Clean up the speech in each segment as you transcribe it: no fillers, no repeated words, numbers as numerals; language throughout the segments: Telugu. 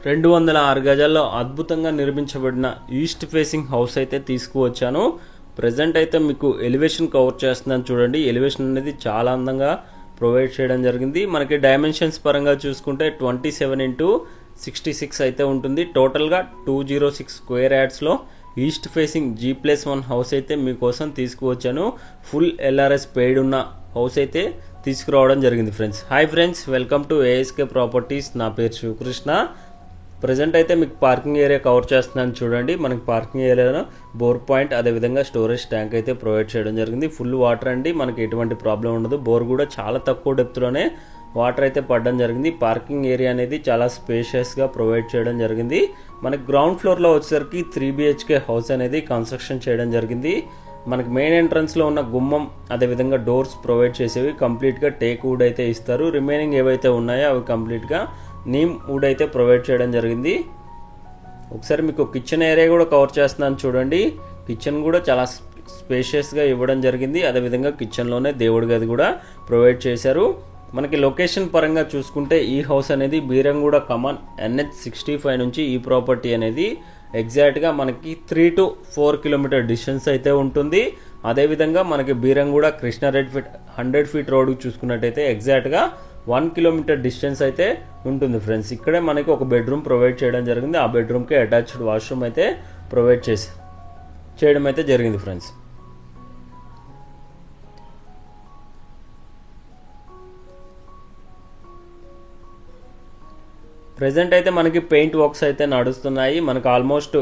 206 గజాల్లో అద్భుతంగా నిర్మించబడిన ఈస్ట్ ఫేసింగ్ హౌస్ అయితే తీసుకువచ్చాను. ప్రజెంట్ అయితే మీకు ఎలివేషన్ కవర్ చేస్తున్నాను చూడండి. ఎలివేషన్ అనేది చాలా అందంగా ప్రొవైడ్ చేయడం జరిగింది. మనకి డైమెన్షన్స్ పరంగా చూసుకుంటే 27x66 అయితే ఉంటుంది. టోటల్గా 206 స్క్వేర్ యార్డ్స్లో ఈస్ట్ ఫేసింగ్ G+1 హౌస్ అయితే మీకోసం తీసుకువచ్చాను. ఫుల్ LRS పెయిడ్ ఉన్న హౌస్ అయితే తీసుకురావడం జరిగింది friends. Hi friends, welcome to ASK properties. నా పేరు శివకృష్ణ. ప్రజెంట్ అయితే మీకు పార్కింగ్ ఏరియా కవర్ చేస్తున్నాను చూడండి. మనకి పార్కింగ్ ఏరియాలో బోర్ పాయింట్, అదేవిధంగా స్టోరేజ్ ట్యాంక్ అయితే ప్రొవైడ్ చేయడం జరిగింది. ఫుల్ వాటర్ అండి, మనకి ఎటువంటి ప్రాబ్లం ఉండదు. బోర్ కూడా చాలా తక్కువ డెప్త్లోనే వాటర్ అయితే పడడం జరిగింది. పార్కింగ్ ఏరియా అనేది చాలా స్పేషియస్గా ప్రొవైడ్ చేయడం జరిగింది. మనకి గ్రౌండ్ ఫ్లోర్లో వచ్చేసరికి 3 BHK హౌస్ అనేది కన్స్ట్రక్షన్ చేయడం జరిగింది. మనకి మెయిన్ ఎంట్రన్స్లో ఉన్న గుమ్మం, అదేవిధంగా డోర్స్ ప్రొవైడ్ చేసేవి కంప్లీట్గా టేక్ వుడ్ అయితే ఇస్తారు. రిమైనింగ్ ఏవైతే ఉన్నాయో అవి కంప్లీట్గా నీమ్ వుడ్ అయితే ప్రొవైడ్ చేయడం జరిగింది. ఒకసారి మీకు కిచెన్ ఏరియా కూడా కవర్ చేస్తున్నాను చూడండి. కిచెన్ కూడా చాలా స్పేషియస్గా ఇవ్వడం జరిగింది. అదేవిధంగా కిచెన్లోనే దేవుడి గది కూడా ప్రొవైడ్ చేశారు. మనకి లొకేషన్ పరంగా చూసుకుంటే ఈ హౌస్ అనేది బీరంగూడ కమాన్ NH65 నుంచి ఈ ప్రాపర్టీ అనేది ఎగ్జాక్ట్గా మనకి 3 to 4 కిలోమీటర్ డిస్టెన్స్ అయితే ఉంటుంది. అదేవిధంగా మనకి బీరంగూడ కృష్ణారెడ్డి 100 ఫీట్ రోడ్ చూసుకున్నట్టయితే ఎగ్జాక్ట్గా 1 కిలోమీటర్ డిస్టెన్స్ అయితే ఉంటుంది ఫ్రెండ్స్. ఇక్కడే మనకి ఒక బెడ్రూమ్ ప్రొవైడ్ చేయడం జరిగింది. ఆ బెడ్రూమ్కి అటాచ్డ్ వాష్రూమ్ అయితే ప్రొవైడ్ చేయడం అయితే జరిగింది ఫ్రెండ్స్. ప్రజెంట్ అయితే మనకి పెయింట్ వర్క్స్ అయితే నడుస్తున్నాయి. మనకు ఆల్మోస్ట్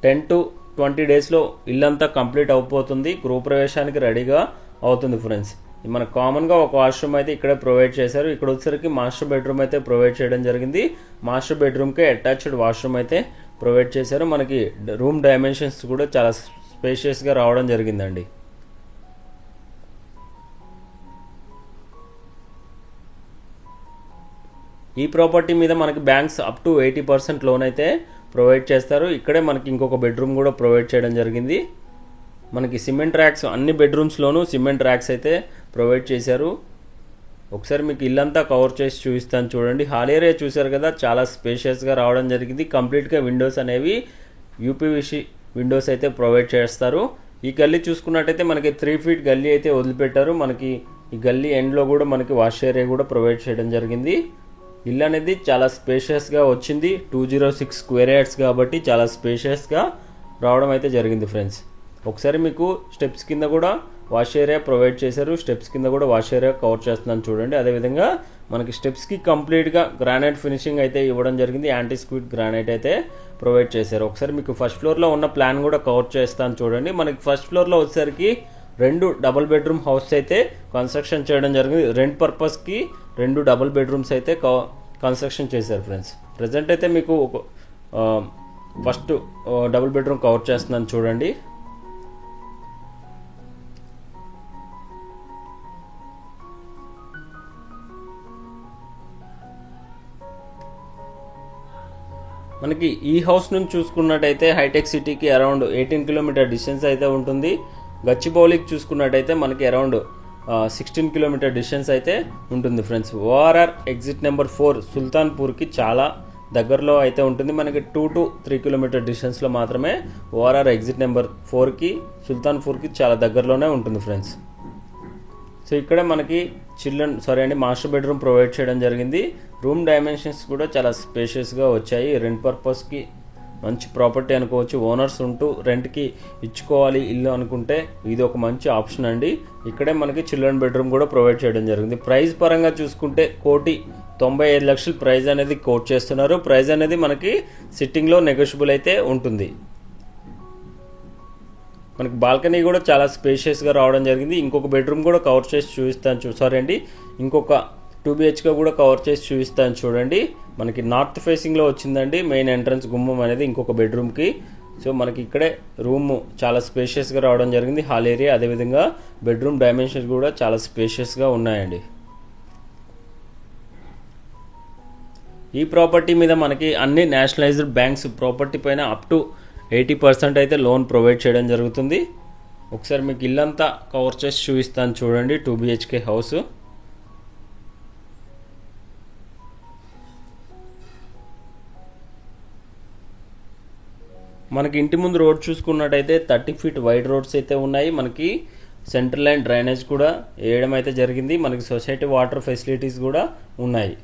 10 to 20 డేస్లో ఇల్లంతా కంప్లీట్ అయిపోతుంది. గృహప్రవేశానికి రెడీగా అవుతుంది ఫ్రెండ్స్. మనకు కామన్గా ఒక వాష్రూమ్ అయితే ఇక్కడే ప్రొవైడ్ చేశారు. ఇక్కడ వచ్చేసరికి మాస్టర్ బెడ్రూమ్ అయితే ప్రొవైడ్ చేయడం జరిగింది. మాస్టర్ బెడ్రూమ్కి అటాచ్డ్ వాష్రూమ్ అయితే ప్రొవైడ్ చేశారు. మనకి రూమ్ డైమెన్షన్స్ కూడా చాలా స్పేషియస్గా రావడం జరిగిందండి. ఈ ప్రాపర్టీ మీద మనకి బ్యాంక్స్ అప్ టు 80% లోన్ అయితే ప్రొవైడ్ చేస్తారు. ఇక్కడే మనకి ఇంకొక బెడ్రూమ్ కూడా ప్రొవైడ్ చేయడం జరిగింది. మనకి సిమెంట్ ర్యాక్స్ అన్ని బెడ్రూమ్స్లోనూ సిమెంట్ ర్యాక్స్ అయితే ప్రొవైడ్ చేశారు. ఒకసారి మీకు ఇల్లంతా కవర్ చేసి చూపిస్తాను చూడండి. హాల్ ఏరియా చూశారు కదా, చాలా స్పేషియస్గా రావడం జరిగింది. కంప్లీట్గా విండోస్ అనేవి UPVC విండోస్ అయితే ప్రొవైడ్ చేస్తారు. ఈ గల్లీ చూసుకున్నట్టయితే మనకి 3 ఫీట్ గల్లీ అయితే వదిలిపెట్టారు. మనకి ఈ గల్లీ ఎండ్లో కూడా మనకి వాష్ ఏరియా కూడా ప్రొవైడ్ చేయడం జరిగింది. ఇల్లు అనేది చాలా స్పేషియస్గా వచ్చింది. 206 స్క్వేర్ యార్డ్స్ కాబట్టి చాలా స్పేషియస్గా రావడం అయితే జరిగింది ఫ్రెండ్స్. ఒకసారి మీకు స్టెప్స్ కింద కూడా వాష్ ఏరియా ప్రొవైడ్ చేశారు. స్టెప్స్ కింద కూడా వాష్ ఏరియా కవర్ చేస్తున్నాను చూడండి. అదేవిధంగా మనకి స్టెప్స్కి కంప్లీట్గా గ్రానైట్ ఫినిషింగ్ అయితే ఇవ్వడం జరిగింది. యాంటీ స్క్విడ్ గ్రానైట్ అయితే ప్రొవైడ్ చేశారు. ఒకసారి మీకు ఫస్ట్ ఫ్లోర్లో ఉన్న ప్లాన్ కూడా కవర్ చేస్తాను చూడండి. మనకి ఫస్ట్ ఫ్లోర్లో వచ్చేసరికి 2 డబుల్ బెడ్రూమ్ హౌస్ అయితే కన్స్ట్రక్షన్ చేయడం జరిగింది. రెంట్ పర్పస్కి 2 డబుల్ బెడ్రూమ్స్ అయితే కన్స్ట్రక్షన్ చేశారు ఫ్రెండ్స్. ప్రజెంట్ అయితే మీకు ఫస్ట్ డబుల్ బెడ్రూమ్ కవర్ చేస్తున్నాను చూడండి. మనకి ఈ హౌస్ నుంచి చూసుకున్నట్టయితే హైటెక్ సిటీకి అరౌండ్ 18 కిలోమీటర్ డిస్టెన్స్ అయితే ఉంటుంది. గచ్చిబౌలికి చూసుకున్నట్టయితే మనకి అరౌండ్ 16 కిలోమీటర్ డిస్టెన్స్ అయితే ఉంటుంది ఫ్రెండ్స్. ORR ఎగ్జిట్ నెంబర్ 4 సుల్తాన్పూర్కి చాలా దగ్గరలో అయితే ఉంటుంది. మనకి 2 to 3 కిలోమీటర్ డిస్టెన్స్లో మాత్రమే ORR ఎగ్జిట్ నెంబర్ 4కి సుల్తాన్పూర్కి చాలా దగ్గరలోనే ఉంటుంది ఫ్రెండ్స్. సో ఇక్కడ మనకి మాస్టర్ బెడ్రూమ్ ప్రొవైడ్ చేయడం జరిగింది. రూమ్ డైమెన్షన్స్ కూడా చాలా స్పేషియస్గా వచ్చాయి. రెంట్ పర్పస్కి మంచి ప్రాపర్టీ అనుకోవచ్చు. ఓనర్స్ ఉంటూ రెంట్కి ఇచ్చుకోవాలి ఇల్లు అనుకుంటే ఇది ఒక మంచి ఆప్షన్ అండి. ఇక్కడే మనకి చిల్డ్రన్ బెడ్రూమ్ కూడా ప్రొవైడ్ చేయడం జరిగింది. ప్రైస్ పరంగా చూసుకుంటే 1,95,00,000 ప్రైస్ అనేది కోట్ చేస్తున్నారు. ప్రైస్ అనేది మనకి సిట్టింగ్లో నెగోషియబుల్ అయితే ఉంటుంది. మనకి బాల్కనీ కూడా చాలా స్పేషియస్గా రావడం జరిగింది. ఇంకొక బెడ్రూమ్ కూడా కవర్ చేసి చూపిస్తాను ఇంకొక 2 BHK కూడా కవర్ చేసి చూపిస్తాను చూడండి. మనకి నార్త్ ఫేసింగ్లో వచ్చిందండి మెయిన్ ఎంట్రన్స్ గుమ్మం అనేది ఇంకొక బెడ్రూమ్కి. సో మనకి ఇక్కడే రూమ్ చాలా స్పేషియస్గా రావడం జరిగింది. హాల్ ఏరియా అదేవిధంగా బెడ్రూమ్ డైమెన్షన్స్ కూడా చాలా స్పేషియస్గా ఉన్నాయండి. ఈ ప్రాపర్టీ మీద మనకి అన్ని నేషనలైజ్డ్ బ్యాంక్స్ ప్రాపర్టీ పైన అప్ టు 80% అయితే లోన్ ప్రొవైడ్ చేయడం జరుగుతుంది. ఒకసారి మీకు ఇల్లంతా కవర్ చేసి చూపిస్తాను చూడండి. 2 BHK హౌస్. మనకి ఇంటి ముందు రోడ్ చూసుకున్నట్టయితే 30 ఫీట్ వైడ్ రోడ్స్ అయితే ఉన్నాయి. మనకి సెంట్రల్ లైన్ డ్రైనేజ్ కూడా వేయడం అయితే జరిగింది. మనకి సొసైటీ వాటర్ ఫెసిలిటీస్ కూడా ఉన్నాయి.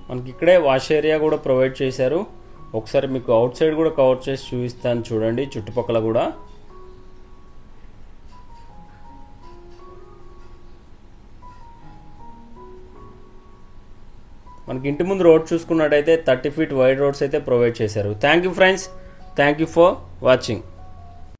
మనకి ఇక్కడే వాష్ ఏరియా కూడా ప్రొవైడ్ చేశారు. ఒకసారి మీకు అవుట్ సైడ్ కూడా కవర్ చేసి చూపిస్తాను చూడండి. చుట్టుపక్కల కూడా మనకి ఇంటి ముందు రోడ్ చూసుకున్నట్టయితే 30 ఫీట్ వైడ్ రోడ్స్ అయితే ప్రొవైడ్ చేశారు. Thank you friends, thank you for watching.